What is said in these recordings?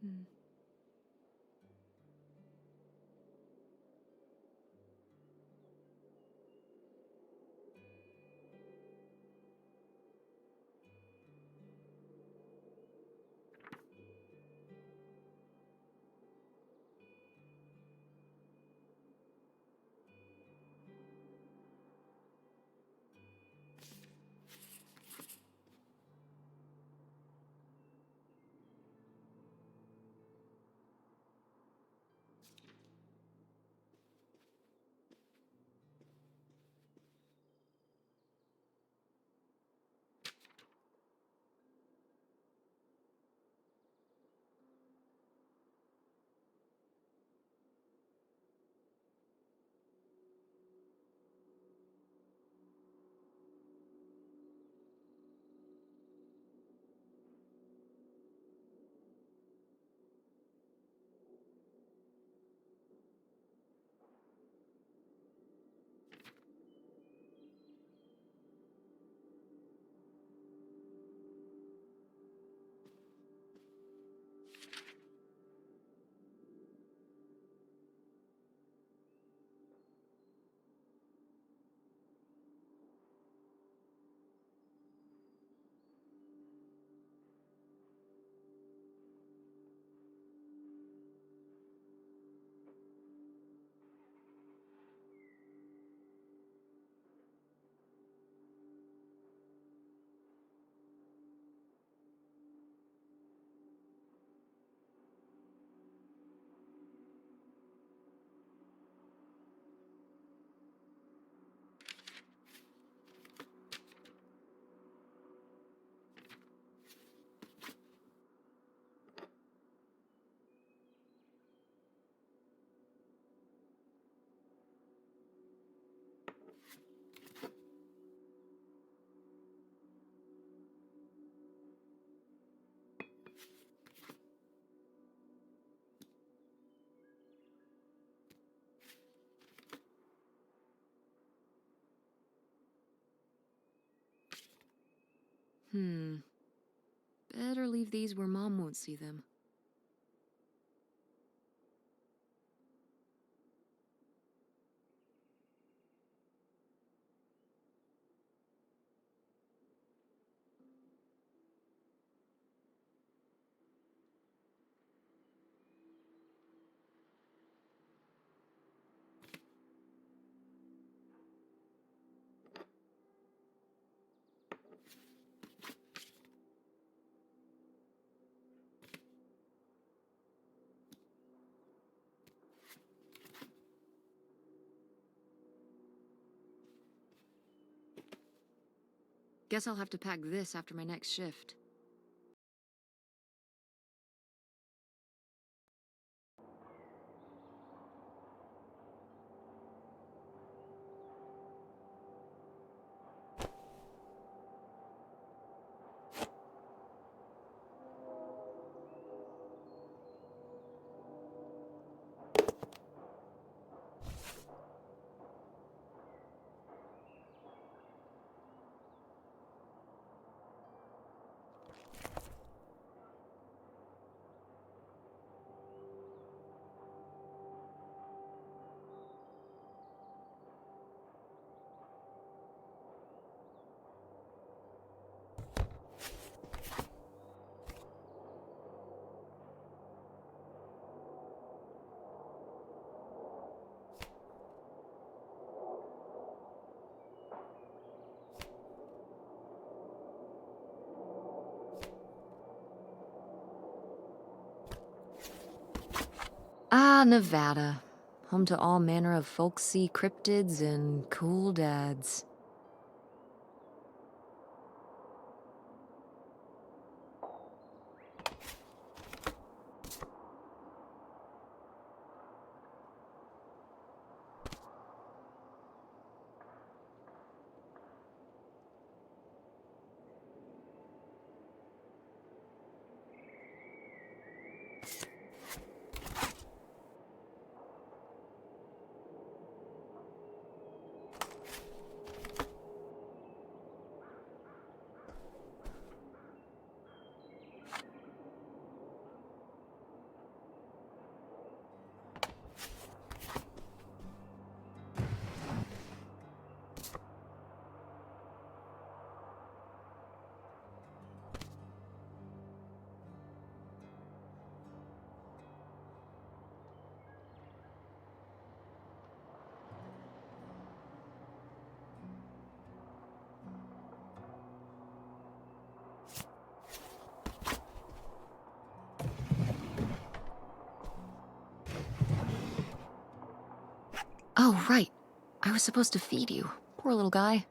Hmm. Hmm. Better leave these where Mom won't see them. Guess I'll have to pack this after my next shift. Ah, Nevada. Home to all manner of folksy cryptids and cool dads. Oh, right. I was supposed to feed you. Poor little guy.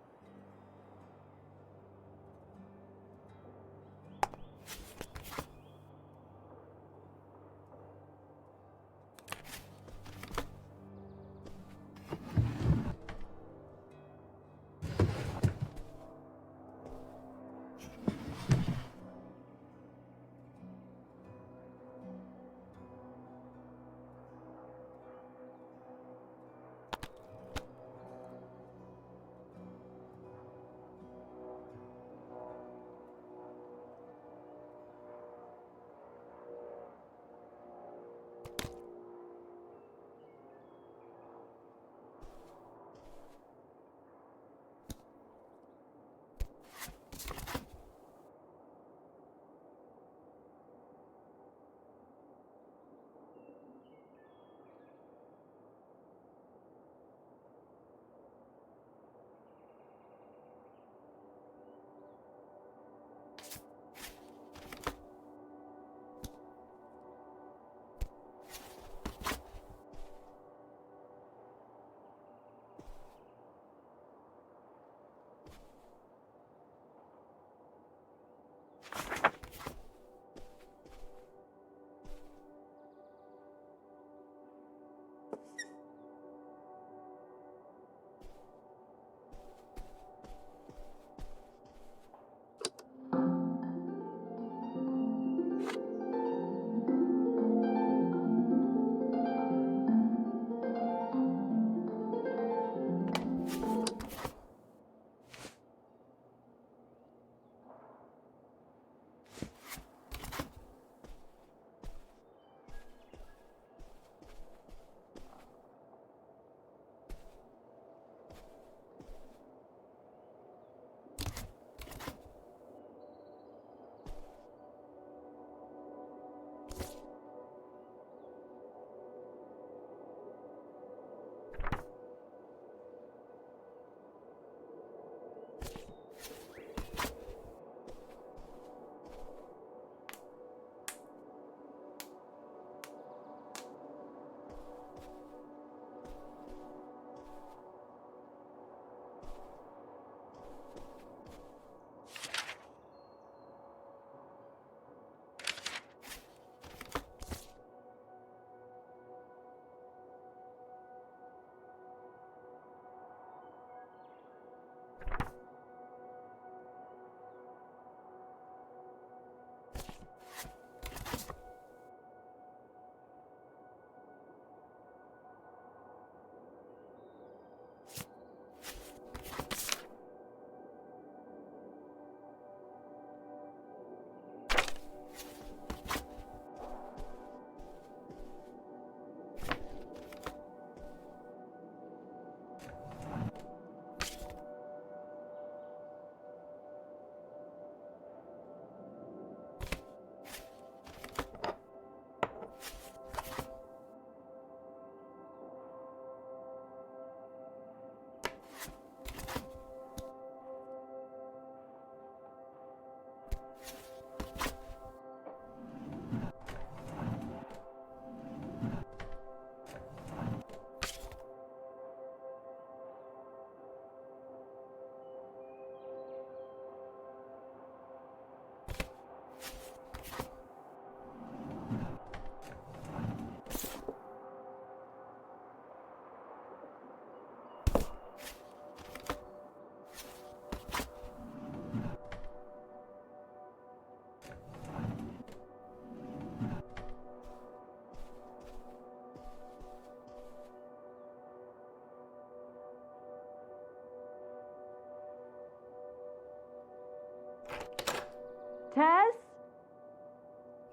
Tess?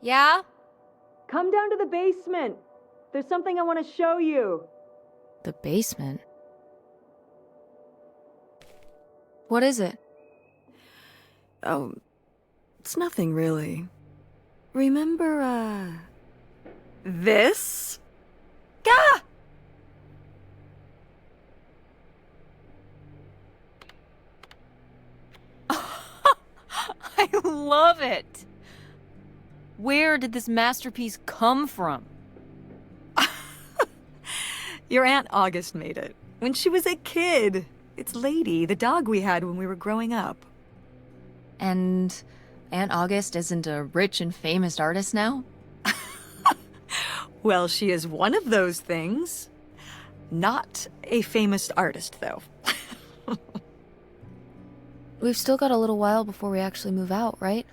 Yeah? Come down to the basement. There's something I want to show you. The basement? What is it? Oh, it's nothing really. Remember, this? Gah! I love it! Where did this masterpiece come from? Your Aunt August made it. When she was a kid. It's Lady, the dog we had when we were growing up. And Aunt August isn't a rich and famous artist now? Well, she is one of those things. Not a famous artist, though. We've still got a little while before we actually move out, right?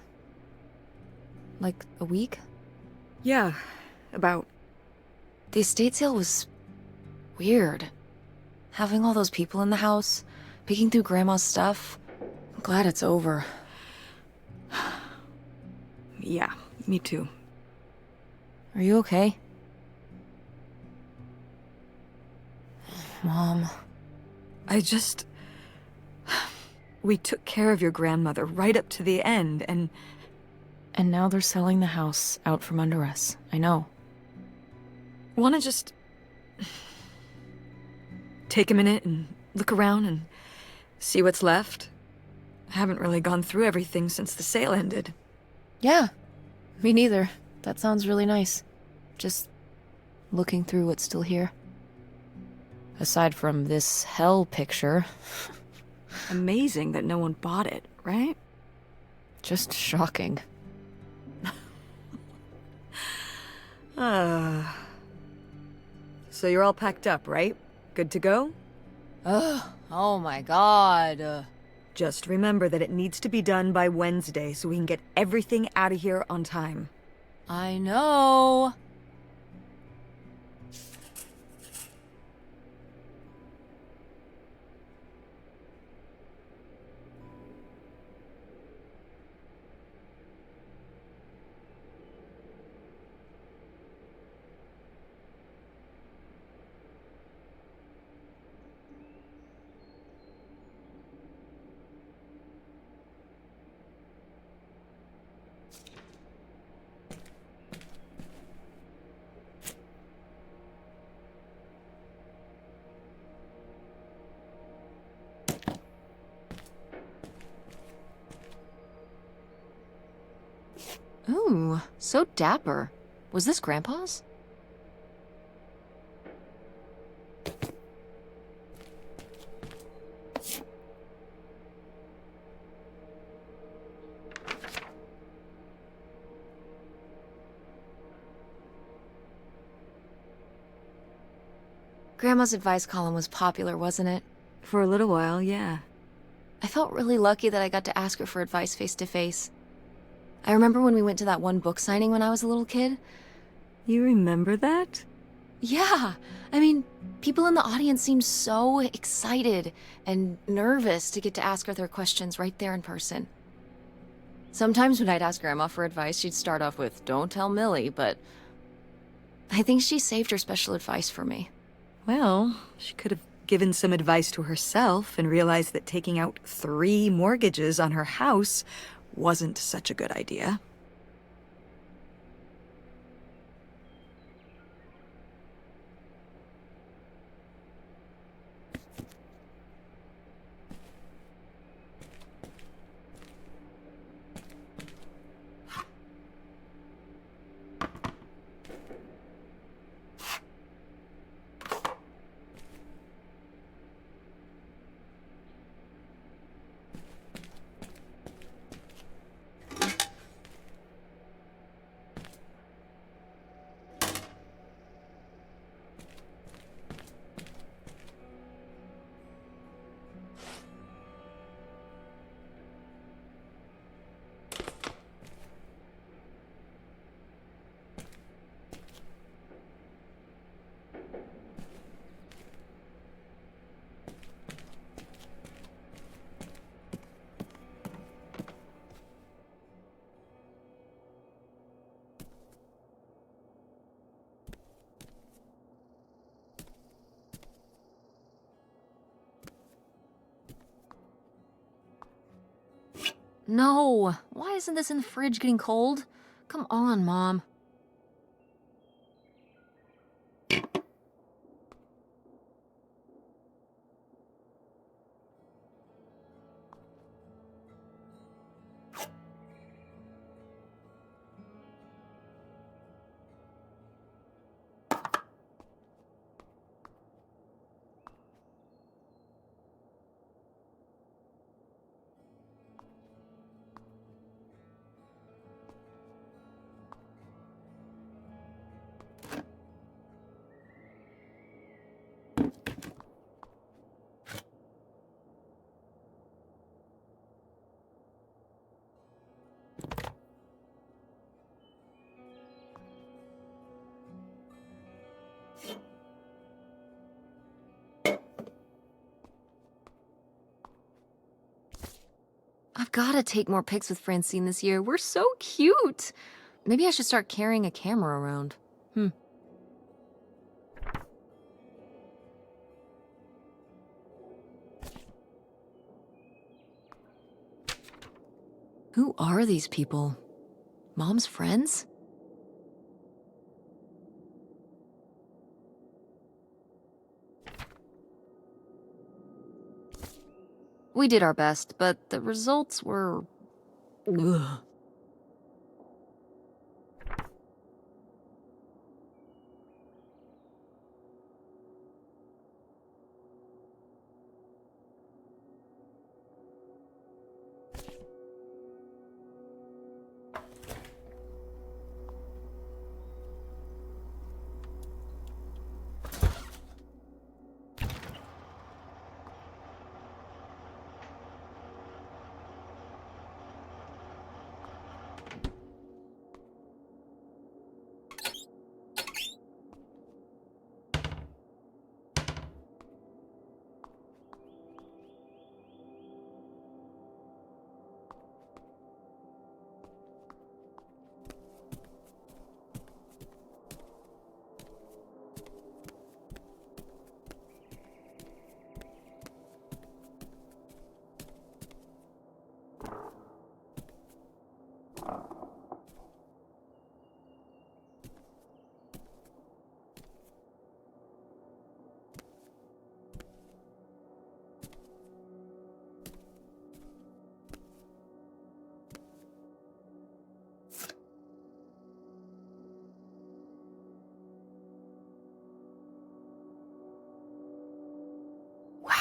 Like a week? Yeah, about. The estate sale was weird. Having all those people in the house, picking through Grandma's stuff. I'm glad it's over. Yeah, me too. Are you okay? Mom. We took care of your grandmother right up to the end, and now they're selling the house out from under us. I know. wanna just take a minute and look around and see what's left? I haven't really gone through everything since the sale ended. Yeah, me neither. That sounds really nice. Just looking through what's still here. Aside from this hell picture. Amazing that no one bought it, right? Just shocking. So you're all packed up, right? Good to go? Ugh, oh my god. Just remember that it needs to be done by Wednesday so we can get everything out of here on time. I know. Ooh, so dapper. Was this Grandpa's? Grandma's advice column was popular, wasn't it? For a little while, yeah. I felt really lucky that I got to ask her for advice face to face. I remember when we went to that one book signing when I was a little kid. You remember that? Yeah, I mean, people in the audience seemed so excited and nervous to get to ask her their questions right there in person. Sometimes when I'd ask Grandma for advice, she'd start off with, "Don't tell Millie," but I think she saved her special advice for me. Well, she could have given some advice to herself and realized that taking out 3 mortgages on her house wasn't such a good idea. No, why isn't this in the fridge getting cold? Come on, Mom. gotta take more pics with Francine this year. We're so cute. Maybe I should start carrying a camera around. Who are these people? Mom's friends? We did our best, but the results were... Ugh.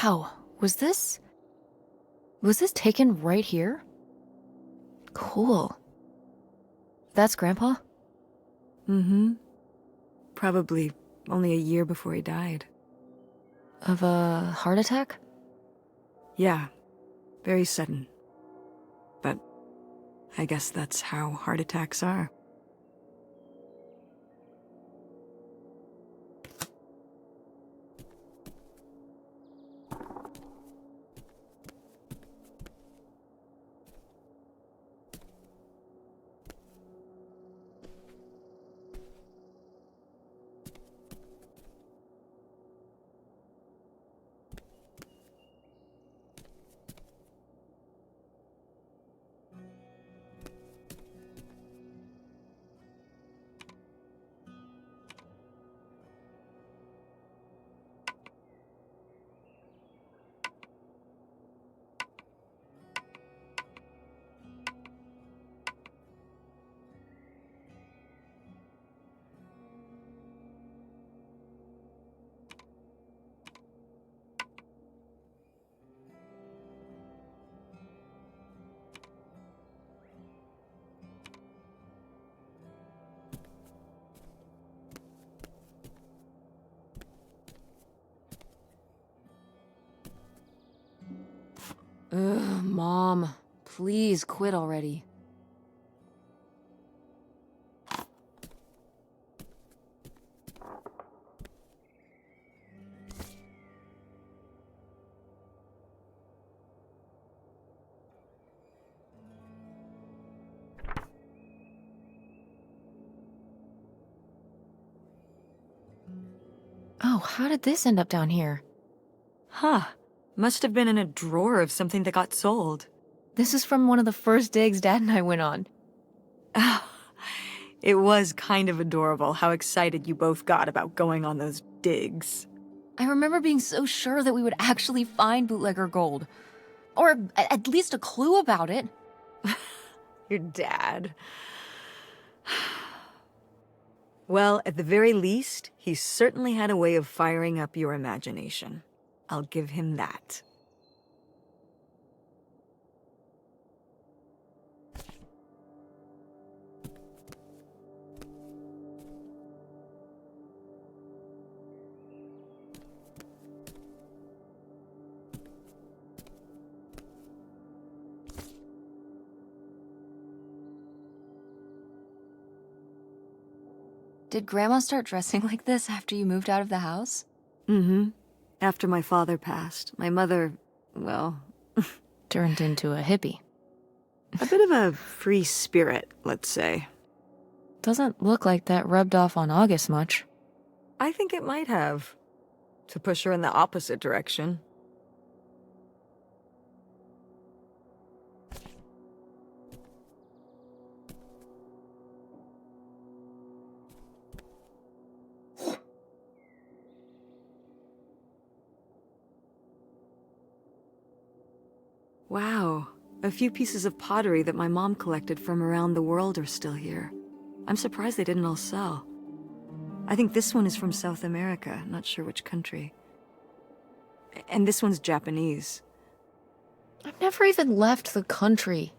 Wow, was this taken right here? Cool. That's Grandpa? Mm-hmm. Probably only a year before he died. Of a heart attack? Yeah, very sudden. But I guess that's how heart attacks are. Ugh, Mom. Please quit already. Oh, how did this end up down here? Huh. Must have been in a drawer of something that got sold. This is from one of the first digs Dad and I went on. It was kind of adorable how excited you both got about going on those digs. I remember being so sure that we would actually find bootlegger gold. Or at least a clue about it. Your dad. Well, at the very least, he certainly had a way of firing up your imagination. I'll give him that. Did Grandma start dressing like this after you moved out of the house? Mm-hmm. After my father passed, my mother, well... Turned into a hippie. A bit of a free spirit, let's say. Doesn't look like that rubbed off on August much. I think it might have. To push her in the opposite direction. Wow, a few pieces of pottery that my mom collected from around the world are still here. I'm surprised they didn't all sell. I think this one is from South America, not sure which country. And this one's Japanese. I've never even left the country.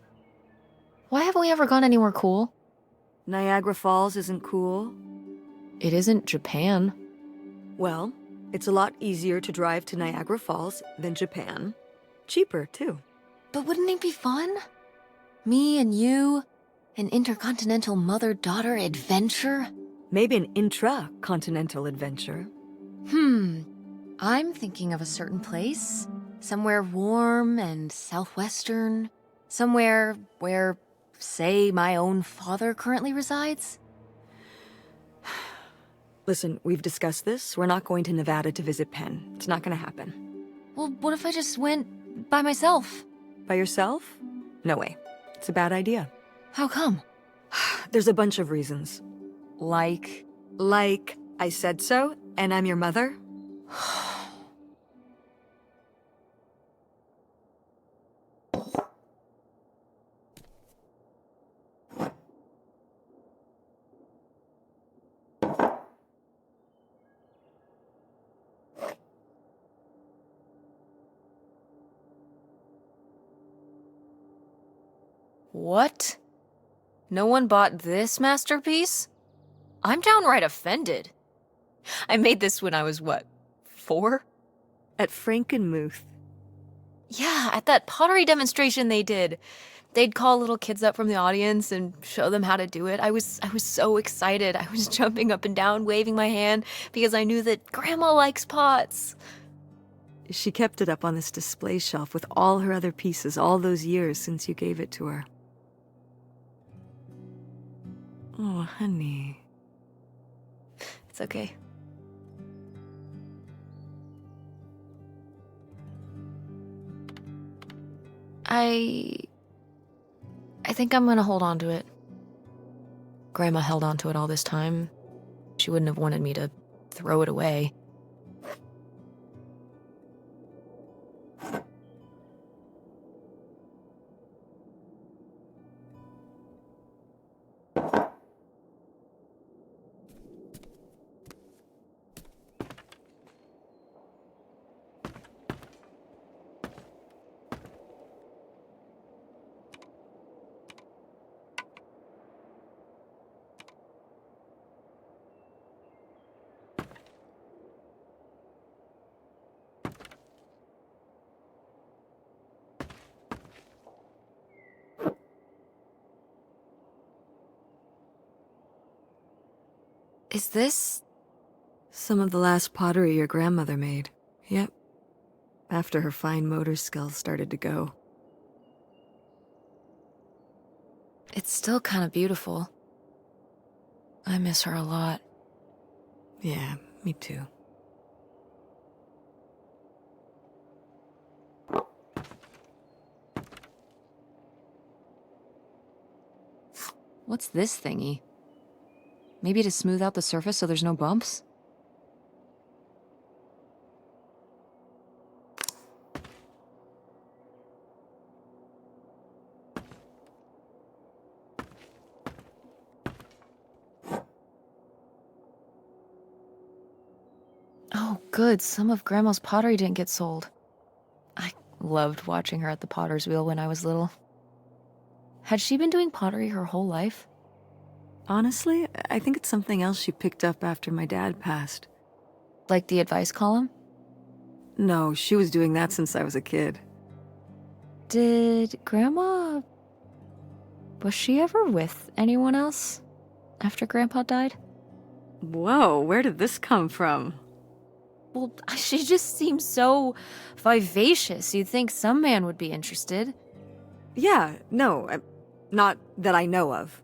Why haven't we ever gone anywhere cool? Niagara Falls isn't cool. It isn't Japan. Well, it's a lot easier to drive to Niagara Falls than Japan. Cheaper, too. But wouldn't it be fun? Me and you, an intercontinental mother-daughter adventure? Maybe an intra-continental adventure. I'm thinking of a certain place. Somewhere warm and southwestern. Somewhere where, say, my own father currently resides. Listen, we've discussed this. We're not going to Nevada to visit Penn. It's not gonna happen. Well, what if I just went by myself? By yourself? No way. It's a bad idea. How come? There's a bunch of reasons. Like... Like, I said so, and I'm your mother? What? No one bought this masterpiece? I'm downright offended. I made this when I was, what, 4? At Frankenmuth. Yeah, at that pottery demonstration they did. They'd call little kids up from the audience and show them how to do it. I was so excited. I was jumping up and down, waving my hand, because I knew that Grandma likes pots. She kept it up on this display shelf with all her other pieces all those years since you gave it to her. Oh, honey. It's okay. I think I'm gonna hold on to it. Grandma held on to it all this time. She wouldn't have wanted me to throw it away. Is this... Some of the last pottery your grandmother made. Yep. After her fine motor skills started to go. It's still kind of beautiful. I miss her a lot. Yeah, me too. What's this thingy? Maybe to smooth out the surface so there's no bumps? Oh, good. Some of Grandma's pottery didn't get sold. I loved watching her at the potter's wheel when I was little. Had she been doing pottery her whole life? Honestly, I think it's something else she picked up after my dad passed. Like the advice column? No, she was doing that since I was a kid. Did Grandma... Was she ever with anyone else after Grandpa died? Whoa, where did this come from? Well, she just seems so vivacious. You'd think some man would be interested. Yeah, no, not that I know of.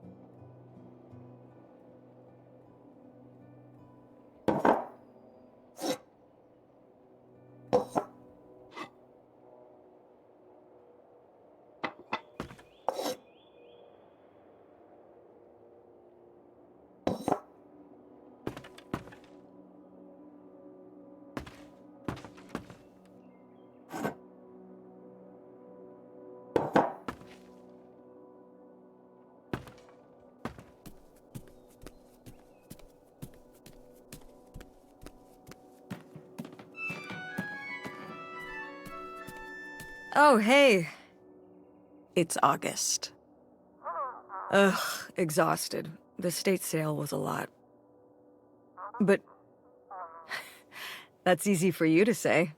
Oh, hey. It's August. Ugh, exhausted. The state sale was a lot. But that's easy for you to say.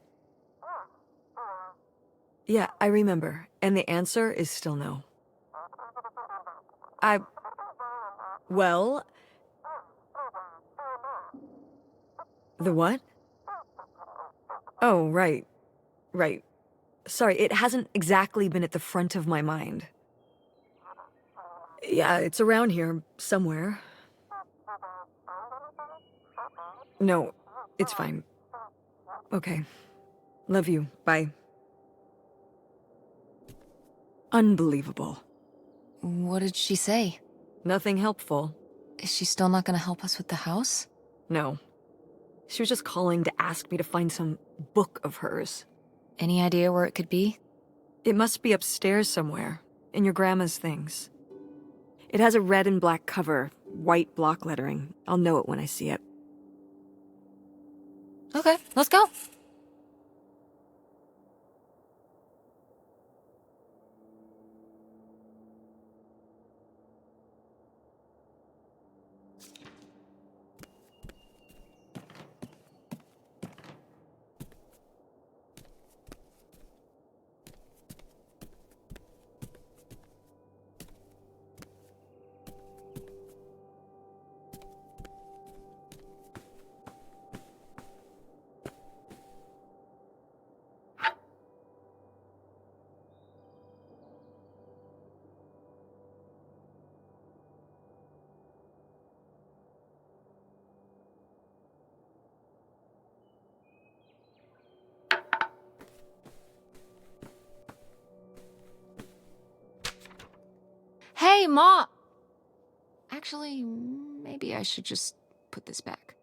Yeah, I remember. And the answer is still no. Well... The what? Oh, right. Right. Sorry, it hasn't exactly been at the front of my mind. Yeah, it's around here, somewhere. No, it's fine. Okay. Love you. Bye. Unbelievable. What did she say? Nothing helpful. Is she still not gonna help us with the house? No. She was just calling to ask me to find some book of hers. Any idea where it could be? It must be upstairs somewhere, in your grandma's things. It has a red and black cover, white block lettering. I'll know it when I see it. Okay, let's go. Hey, Ma! Actually, maybe I should just put this back.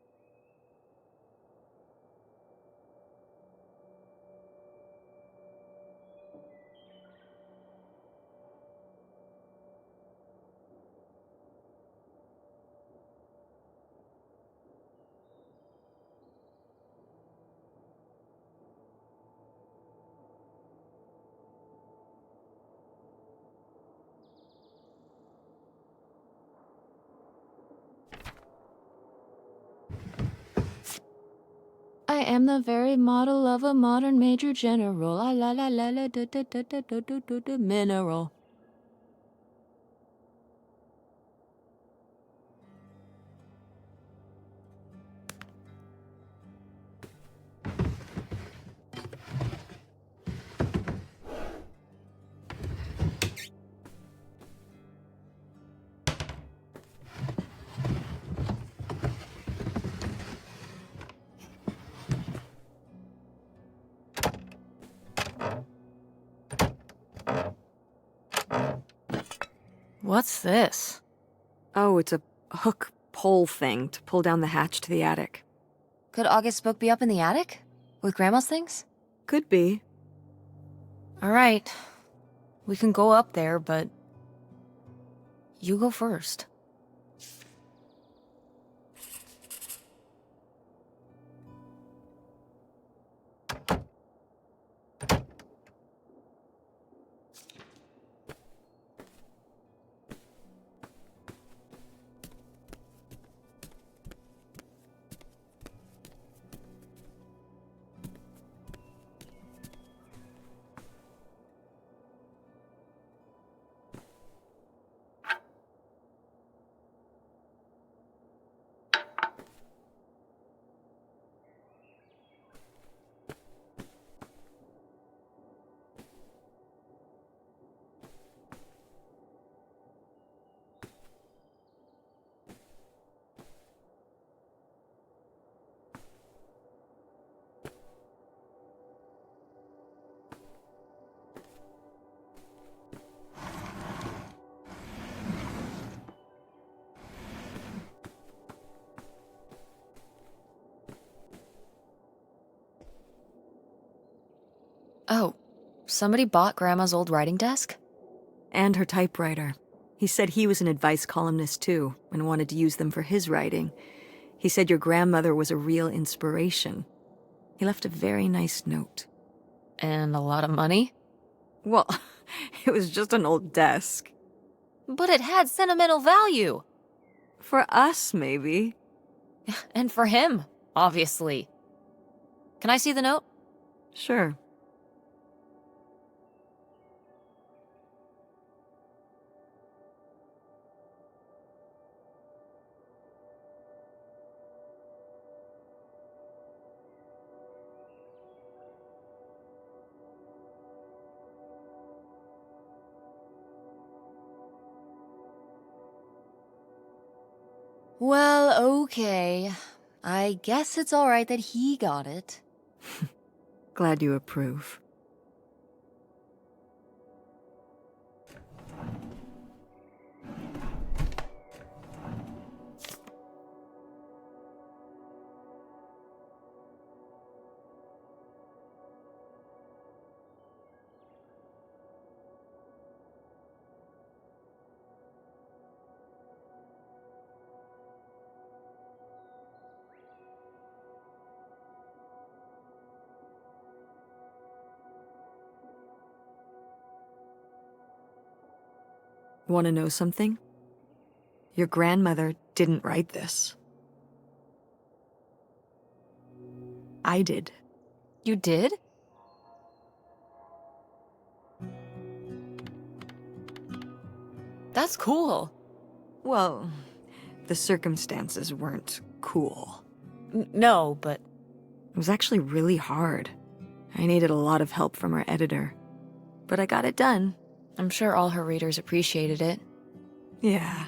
I am the very model of a modern major general. La la la la la da da da da da da da da mineral. What's this? Oh, it's a hook pole thing to pull down the hatch to the attic. Could August's book be up in the attic? With Grandma's things? Could be. Alright. We can go up there, but... you go first. somebody bought Grandma's old writing desk? And her typewriter. He said he was an advice columnist too, and wanted to use them for his writing. He said your grandmother was a real inspiration. He left a very nice note. And a lot of money? Well, it was just an old desk. But it had sentimental value. For us, maybe. And for him, obviously. Can I see the note? Sure. Well, okay. I guess it's alright that he got it. Glad you approve. Want to know something? Your grandmother didn't write this. I did. You did? That's cool. Well, the circumstances weren't cool. No, but It was actually really hard. I needed a lot of help from our editor. But I got it done. I'm sure all her readers appreciated it. Yeah.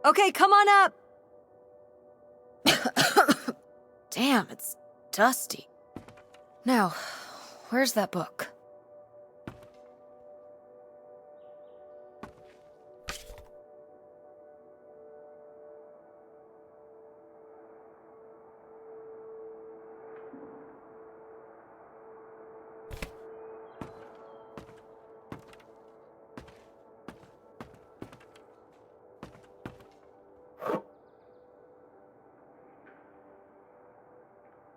Okay, come on up! Damn, it's dusty. Now, where's that book?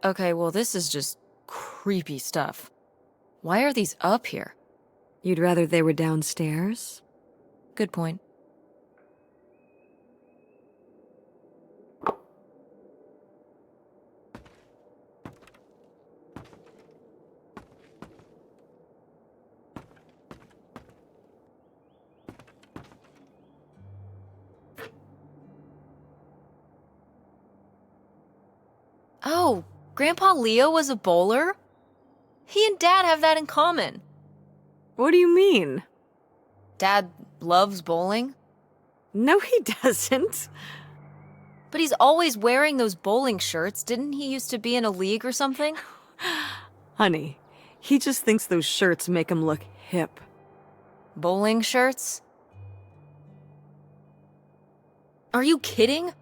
Okay, well, this is just creepy stuff. Why are these up here? You'd rather they were downstairs? Good point. Oh, Grandpa Leo was a bowler? He and Dad have that in common. What do you mean? Dad loves bowling, No, he doesn't. but he's always wearing those bowling shirts. Didn't he used to be in a league or something? Honey, he just thinks those shirts make him look hip. Bowling shirts? Are you kidding?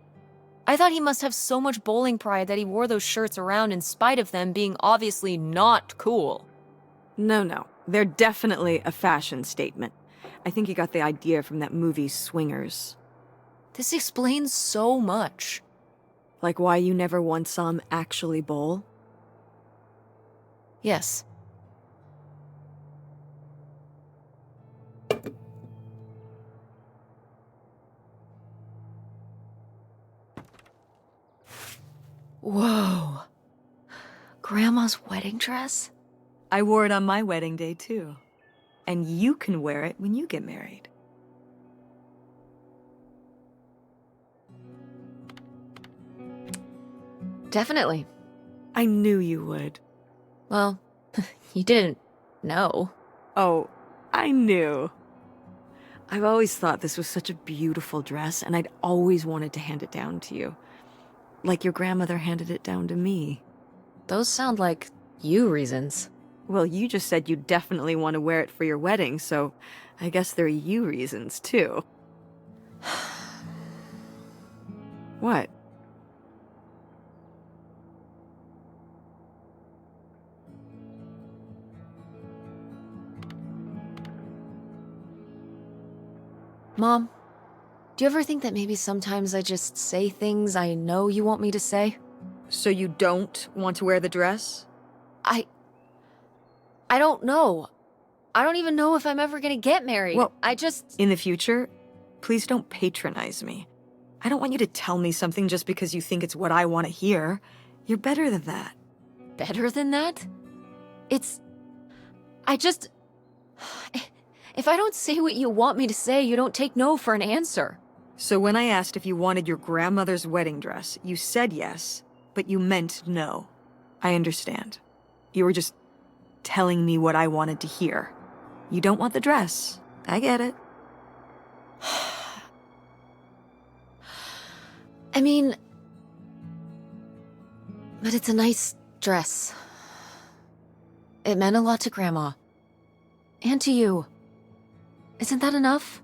I thought he must have so much bowling pride that he wore those shirts around in spite of them being obviously not cool. No. They're definitely a fashion statement. I think he got the idea from that movie Swingers. This explains so much. Like why you never once saw him actually bowl? Yes. Whoa. Grandma's wedding dress? I wore it on my wedding day, too. And you can wear it when you get married. Definitely. I knew you would. Well, you didn't know. Oh, I knew. I've always thought this was such a beautiful dress, and I'd always wanted to hand it down to you. Like your grandmother handed it down to me. Those sound like you reasons. Well, you just said you definitely want to wear it for your wedding, so I guess there are you reasons, too. What? Mom, do you ever think that maybe sometimes I just say things I know you want me to say? So you don't want to wear the dress? I don't know. I don't even know if I'm ever gonna get married. Well, I just... In the future, please don't patronize me. I don't want you to tell me something just because you think it's what I want to hear. You're better than that. Better than that? I just... If I don't say what you want me to say, you don't take no for an answer. So when I asked if you wanted your grandmother's wedding dress, you said yes, but you meant no. I understand. You were just telling me what I wanted to hear. You don't want the dress. I get it. I mean... But it's a nice dress. It meant a lot to Grandma. And to you. Isn't that enough?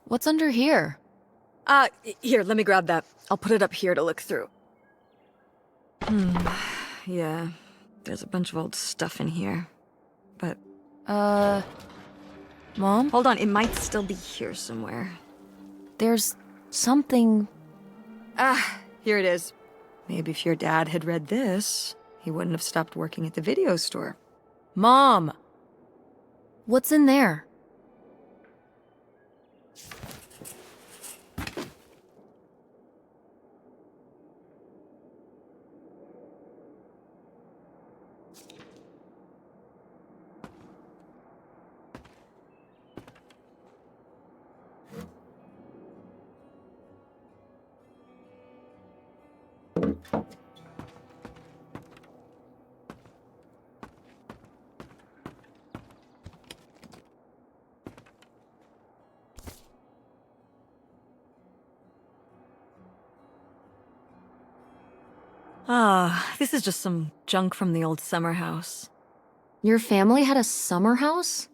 What's under here? Here, let me grab that. I'll put it up here to look through. Yeah, there's a bunch of old stuff in here. But... Mom? Hold on, it might still be here somewhere. There's something... Here it is. Maybe if your dad had read this, he wouldn't have stopped working at the video store. Mom! What's in there? This is just some junk from the old summer house. Your family had a summer house?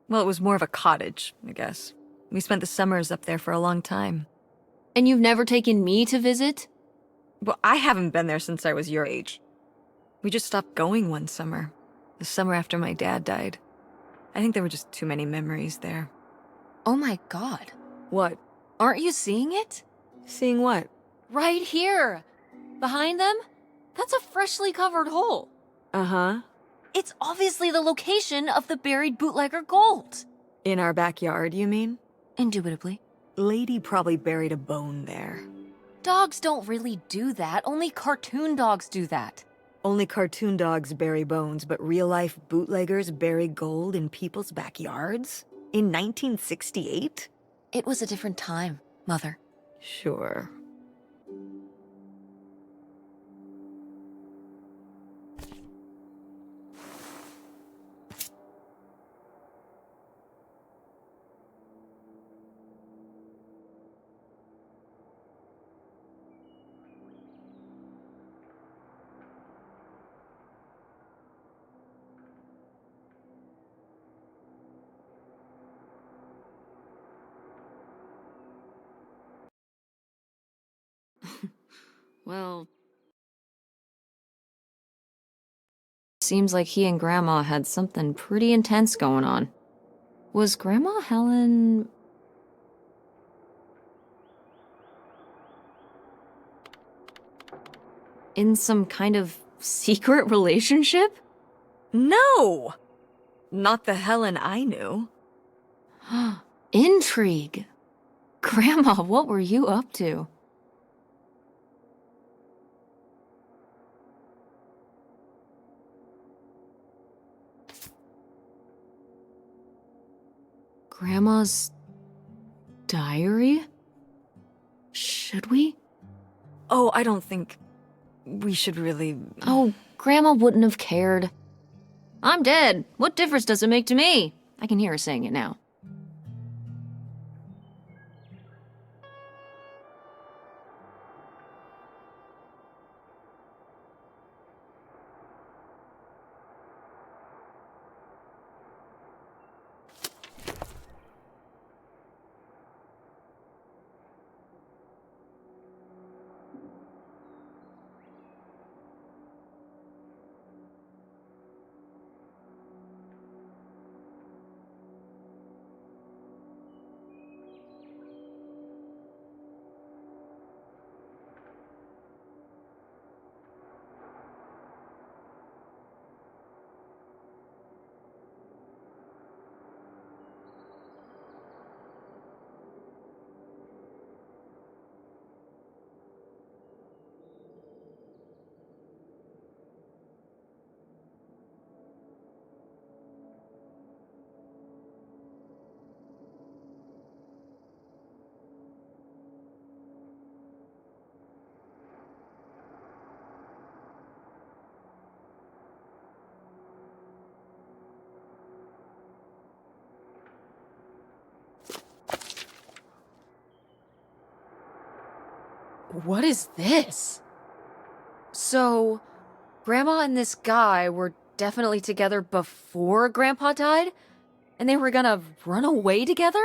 Well, it was more of a cottage, I guess. We spent the summers up there for a long time. And you've never taken me to visit? Well, I haven't been there since I was your age. We just stopped going one summer. The summer after my dad died. I think there were just too many memories there. Oh my god. What? Aren't you seeing it? Seeing what? Right here! Behind them? That's a freshly covered hole. Uh-huh. It's obviously the location of the buried bootlegger gold. In our backyard, you mean? Indubitably. Lady probably buried a bone there. Dogs don't really do that. Only cartoon dogs do that. Only cartoon dogs bury bones, but real-life bootleggers bury gold in people's backyards? In 1968? It was a different time, Mother. Sure. Well... Seems like he and Grandma had something pretty intense going on. Was Grandma Helen... in some kind of secret relationship? No! Not the Helen I knew. Intrigue. Grandma, what were you up to? Grandma's diary? Should we? Oh, I don't think we should really... Oh, Grandma wouldn't have cared. I'm dead. What difference does it make to me? I can hear her saying it now. What is this? So, Grandma and this guy were definitely together before Grandpa died? And they were gonna run away together?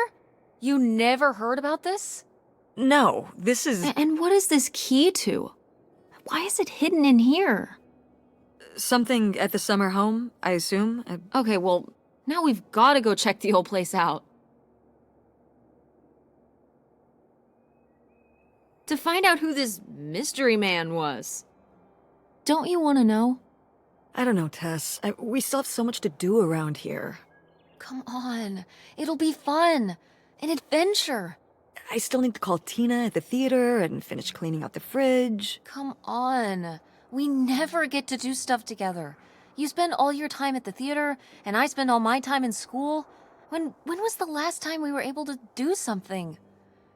You never heard about this? No, this is... And what is this key to? Why is it hidden in here? something at the summer home, I assume? Okay, well, now we've gotta go check the old place out. To find out who this mystery man was. Don't you want to know? I don't know, Tess. We still have so much to do around here. Come on. It'll be fun. An adventure. I still need to call Tina at the theater and finish cleaning out the fridge. Come on. We never get to do stuff together. You spend all your time at the theater, and I spend all my time in school. When was the last time we were able to do something?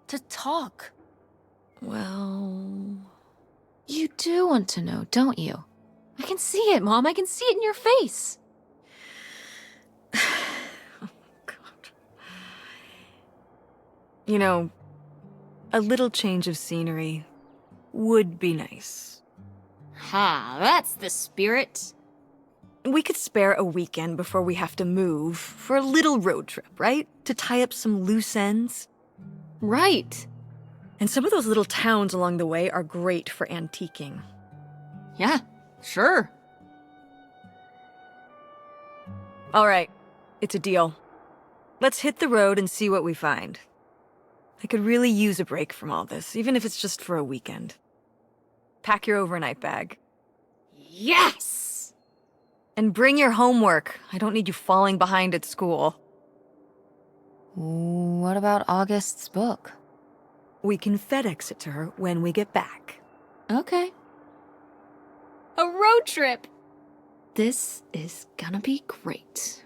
To talk? Well... You do want to know, don't you? I can see it, Mom. I can see it in your face. Oh, God. You know, a little change of scenery would be nice. Ha, that's the spirit. We could spare a weekend before we have to move for a little road trip, right? To tie up some loose ends. Right. And some of those little towns along the way are great for antiquing. Yeah, sure. All right, it's a deal. Let's hit the road and see what we find. I could really use a break from all this, even if it's just for a weekend. Pack your overnight bag. Yes! And bring your homework. I don't need you falling behind at school. What about August's book? We can FedEx it to her when we get back. Okay. A road trip! This is gonna be great.